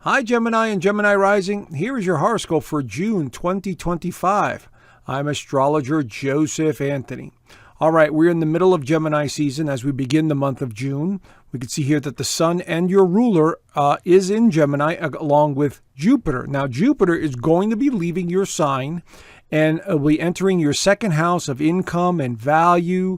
Hi, Gemini and Gemini Rising. Here is your horoscope for June 2025. I'm Astrologer Joseph Anthony. All right, we're in the middle of Gemini season as we begin the month of June. We can see here that the sun and your ruler is in Gemini along with Jupiter. Now, Jupiter is going to be leaving your sign and will be entering your second house of income and value.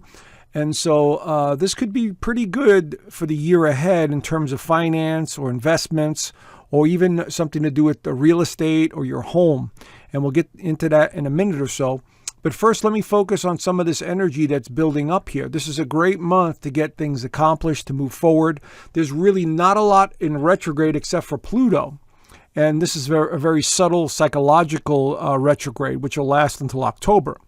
And so this could be pretty good for the year ahead in terms of finance or investments, or even something to do with the real estate or your home. And we'll get into that in a minute or so. But first, let me focus on some of this energy that's building up here. This is a great month to get things accomplished, to move forward. There's really not a lot in retrograde except for Pluto. And this is a very subtle psychological retrograde, which will last until October.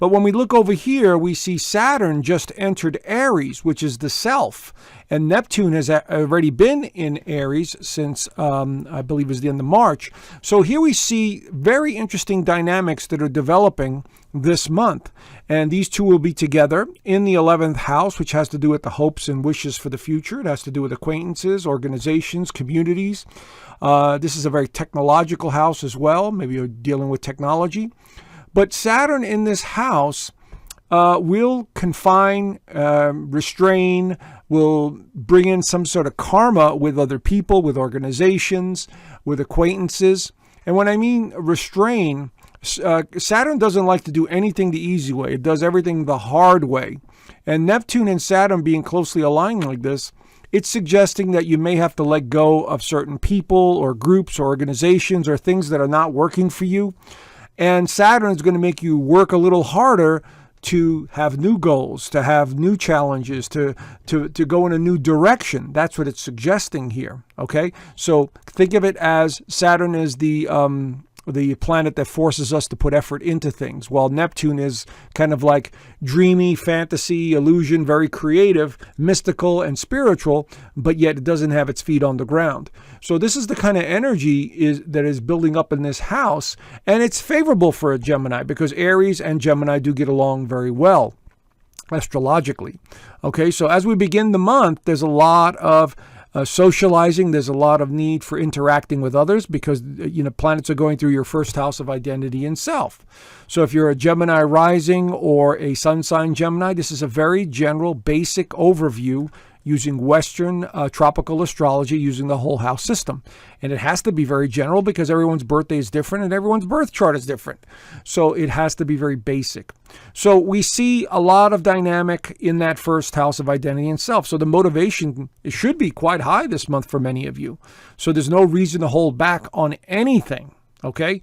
But when we look over here, we see Saturn just entered Aries, which is the self. And Neptune has already been in Aries since, I believe it was the end of March. So here we see very interesting dynamics that are developing this month. And these two will be together in the 11th house, which has to do with the hopes and wishes for the future. It has to do with acquaintances, organizations, communities. This is a very technological house as well. Maybe you're dealing with technology. But Saturn in this house will confine, restrain, will bring in some sort of karma with other people, with organizations, with acquaintances. And when I mean restrain, Saturn doesn't like to do anything the easy way. It does everything the hard way. And Neptune and Saturn being closely aligned like this, it's suggesting that you may have to let go of certain people or groups or organizations or things that are not working for you. And Saturn is going to make you work a little harder to have new goals, to have new challenges, to go in a new direction. That's what it's suggesting here. Okay, so think of it as Saturn is the planet that forces us to put effort into things, while Neptune is kind of like dreamy, fantasy, illusion, very creative, mystical, and spiritual, but yet it doesn't have its feet on the ground. So this is the kind of energy that is building up in this house, and it's favorable for a Gemini because Aries and Gemini do get along very well astrologically. Okay, so as we begin the month, there's a lot of socializing. There's a lot of need for interacting with others because, planets are going through your first house of identity and self. So if you're a Gemini rising or a sun sign Gemini, this is a very general, basic overview using Western tropical astrology, using the whole house system. And it has to be very general because everyone's birthday is different and everyone's birth chart is different. So it has to be very basic. So we see a lot of dynamic in that first house of identity and self. So the motivation should be quite high this month for many of you. So there's no reason to hold back on anything. Okay?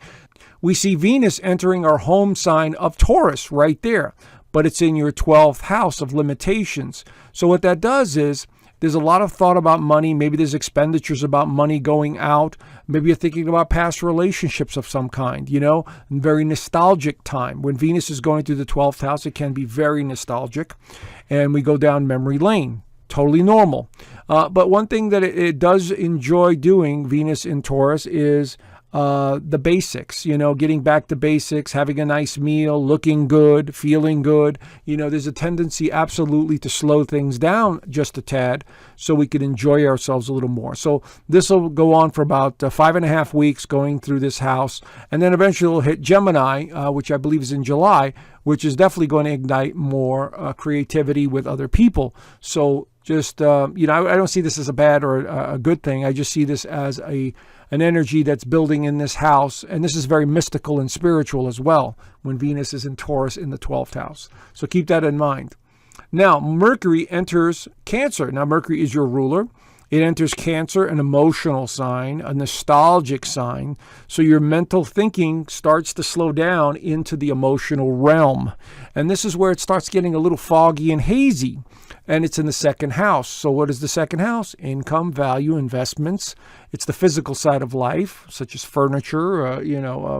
We see Venus entering our home sign of Taurus right there, but it's in your 12th house of limitations. So what that does is there's a lot of thought about money. Maybe there's expenditures about money going out. Maybe you're thinking about past relationships of some kind, very nostalgic time. When Venus is going through the 12th house, it can be very nostalgic. And we go down memory lane. Totally normal. But one thing that it does enjoy doing, Venus in Taurus, is the basics, getting back to basics, having a nice meal, looking good, feeling good. There's a tendency absolutely to slow things down just a tad so we can enjoy ourselves a little more. So this will go on for about 5.5 weeks going through this house. And then eventually it'll hit Gemini, which I believe is in July, which is definitely going to ignite more creativity with other people. So just, I don't see this as a bad or a good thing. I just see this as an energy that's building in this house. And this is very mystical and spiritual as well when Venus is in Taurus in the 12th house. So keep that in mind. Now, Mercury enters Cancer. Now, Mercury is your ruler. It enters Cancer, an emotional sign, a nostalgic sign. So your mental thinking starts to slow down into the emotional realm. And this is where it starts getting a little foggy and hazy. And it's in the second house. So what is the second house? Income, value, investments. It's the physical side of life, such as furniture,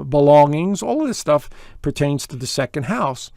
belongings. All of this stuff pertains to the second house.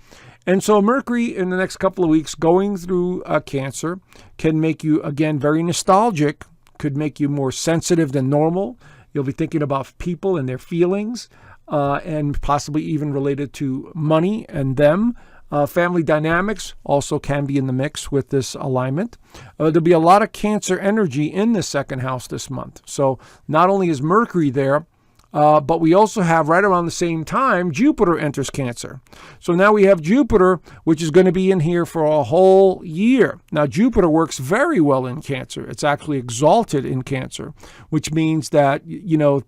And so Mercury in the next couple of weeks going through Cancer can make you, again, very nostalgic, could make you more sensitive than normal. You'll be thinking about people and their feelings, and possibly even related to money and them. Family dynamics also can be in the mix with this alignment. There'll be a lot of Cancer energy in the second house this month. So not only is Mercury there, but we also have right around the same time, Jupiter enters Cancer. So now we have Jupiter, which is going to be in here for a whole year. Now, Jupiter works very well in Cancer. It's actually exalted in Cancer, which means that,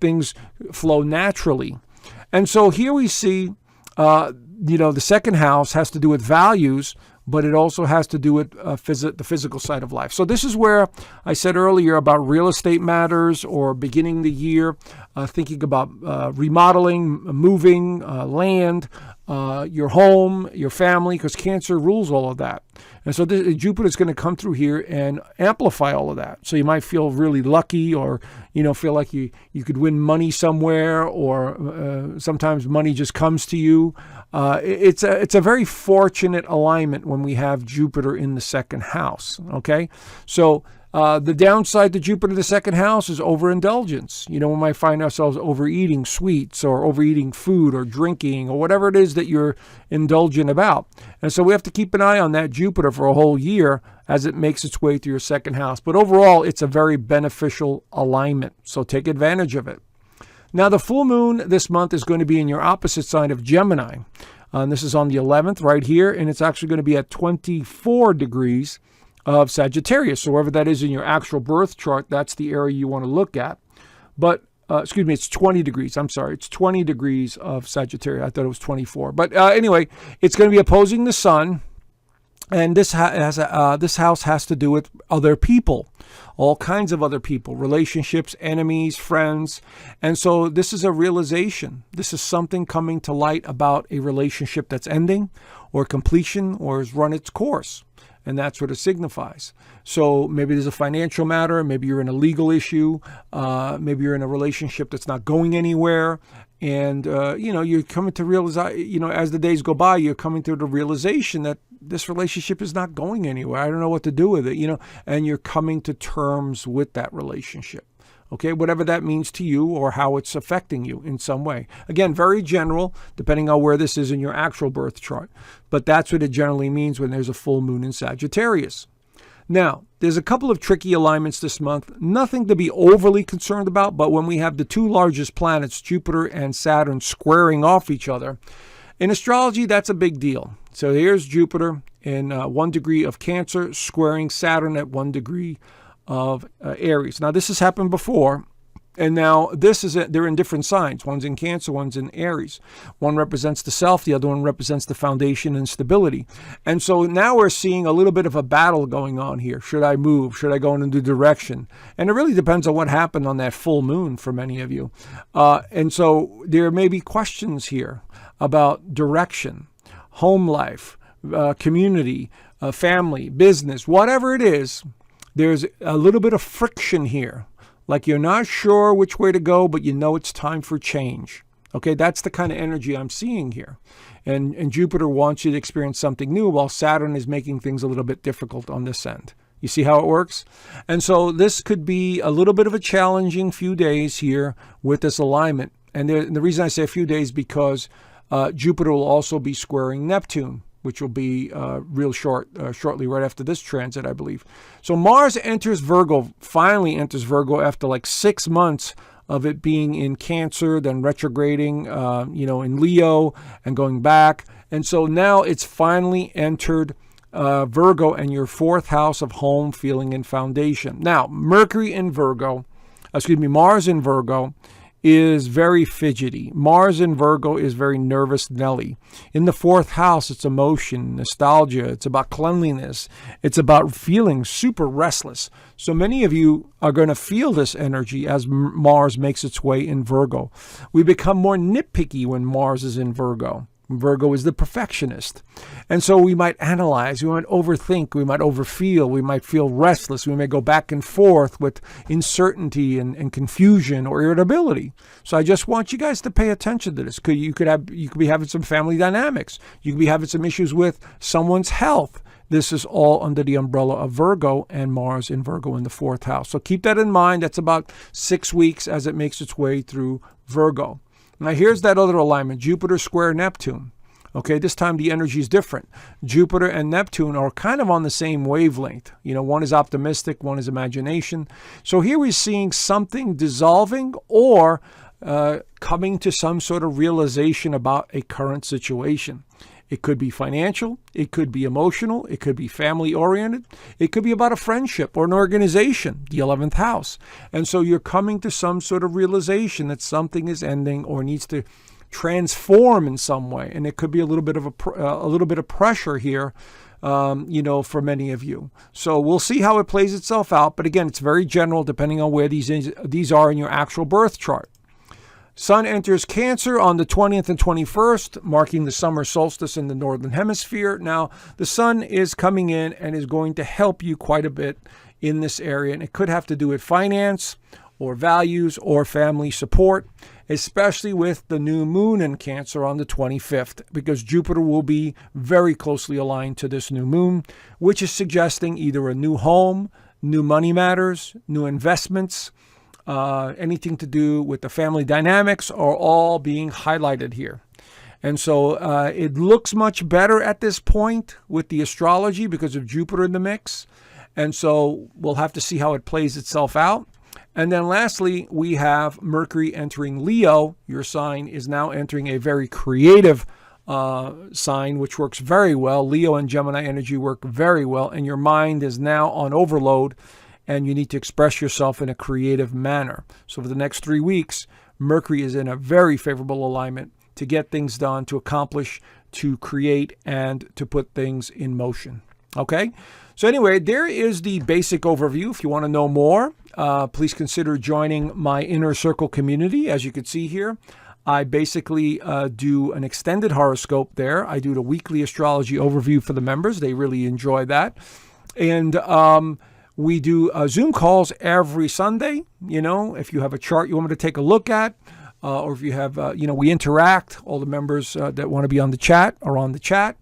things flow naturally. And so here we see, the second house has to do with values, but it also has to do with the physical side of life. So this is where I said earlier about real estate matters or beginning the year, thinking about remodeling, moving, land, your home, your family, because Cancer rules all of that. And so Jupiter is going to come through here and amplify all of that. So you might feel really lucky or, feel like you could win money somewhere, or sometimes money just comes to you. It's a very fortunate alignment when we have Jupiter in the second house, okay? So the downside to Jupiter in the second house is overindulgence. We might find ourselves overeating sweets or overeating food or drinking or whatever it is that you're indulgent about. And so we have to keep an eye on that Jupiter for a whole year as it makes its way through your second house. But overall, it's a very beneficial alignment. So take advantage of it. Now, the full moon this month is going to be in your opposite sign of Gemini. And this is on the 11th right here, and it's actually going to be at 24 degrees of Sagittarius. So wherever that is in your actual birth chart, that's the area you want to look at. But, it's 20 degrees. I'm sorry. It's 20 degrees of Sagittarius. I thought it was 24. But anyway, it's going to be opposing the sun. And this house has to do with other people, all kinds of other people, relationships, enemies, friends. And so this is a realization. This is something coming to light about a relationship that's ending or completion or has run its course. And that's what it signifies. So maybe there's a financial matter. Maybe you're in a legal issue. Maybe you're in a relationship that's not going anywhere. And, you're coming to realize, as the days go by, you're coming to the realization that this relationship is not going anywhere. I don't know what to do with it, and you're coming to terms with that relationship. Okay, whatever that means to you or how it's affecting you in some way. Again, very general, depending on where this is in your actual birth chart. But that's what it generally means when there's a full moon in Sagittarius. Now, there's a couple of tricky alignments this month. Nothing to be overly concerned about, but when we have the two largest planets, Jupiter and Saturn, squaring off each other, in astrology, that's a big deal. So here's Jupiter in 1 degree of Cancer, squaring Saturn at 1 degree of Aries. Now, this has happened before, and now they're in different signs. One's in Cancer, one's in Aries. One represents the self, the other one represents the foundation and stability. And so now we're seeing a little bit of a battle going on here. Should I move? Should I go in a new direction? And it really depends on what happened on that full moon for many of you. And so there may be questions here about direction, home life, community, family, business, whatever it is. There's a little bit of friction here. Like you're not sure which way to go, but it's time for change. Okay, that's the kind of energy I'm seeing here. And Jupiter wants you to experience something new, while Saturn is making things a little bit difficult on this end. You see how it works? And so this could be a little bit of a challenging few days here with this alignment. And the reason I say a few days because Jupiter will also be squaring Neptune, which will be shortly right after this transit, I believe. So Mars finally enters Virgo after like 6 months of it being in Cancer, then retrograding, in Leo and going back. And so now it's finally entered Virgo and your 4th house of home, feeling, and foundation. Now, Mars in Virgo is very fidgety. Mars in Virgo is very nervous Nelly. In the 4th house, it's emotion, nostalgia. It's about cleanliness. It's about feeling super restless. So many of you are going to feel this energy as Mars makes its way in Virgo. We become more nitpicky when Mars is in Virgo. Virgo is the perfectionist. And so we might analyze, we might overthink, we might overfeel, we might feel restless, we may go back and forth with uncertainty and confusion or irritability. So I just want you guys to pay attention to this. You could be having some family dynamics. You could be having some issues with someone's health. This is all under the umbrella of Virgo and Mars in Virgo in the 4th house. So keep that in mind. That's about 6 weeks as it makes its way through Virgo. Now, here's that other alignment, Jupiter square Neptune. Okay, this time the energy is different. Jupiter and Neptune are kind of on the same wavelength. One is optimistic, one is imagination. So here we're seeing something dissolving or coming to some sort of realization about a current situation. It could be financial, it could be emotional, it could be family oriented, it could be about a friendship or an organization, the 11th house. And so you're coming to some sort of realization that something is ending or needs to transform in some way, and it could be a little bit of pressure here, for many of you. So we'll see how it plays itself out. But again, it's very general, depending on where these are in your actual birth chart. Sun enters Cancer on the 20th and 21st, marking the summer solstice in the northern hemisphere. Now, the sun is coming in and is going to help you quite a bit in this area, and it could have to do with finance or values or family support, especially with the new moon in Cancer on the 25th, because Jupiter will be very closely aligned to this new moon, which is suggesting either a new home, new money matters, new investments, anything to do with the family dynamics are all being highlighted here. And so it looks much better at this point with the astrology because of Jupiter in the mix. And so we'll have to see how it plays itself out. And then lastly, we have Mercury entering Leo. Your sign is now entering a very creative sign, which works very well. Leo and Gemini energy work very well, and your mind is now on overload, and you need to express yourself in a creative manner. So for the next 3 weeks, Mercury is in a very favorable alignment to get things done, to accomplish, to create, and to put things in motion. Okay? So anyway, there is the basic overview. If you want to know more, please consider joining my Inner Circle community. As you can see here, I basically do an extended horoscope there. I do the weekly astrology overview for the members. They really enjoy that. And we do Zoom calls every Sunday. If you have a chart you want me to take a look at, or if you have, we interact. All the members that want to be on the chat are on the chat.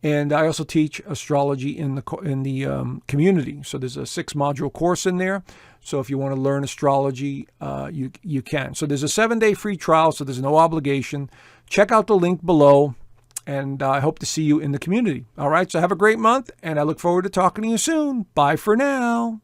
And I also teach astrology in the community. So there's a 6-module course in there. So if you want to learn astrology, you can. So there's a 7-day free trial, so there's no obligation. Check out the link below, and I hope to see you in the community. All right, so have a great month, and I look forward to talking to you soon. Bye for now.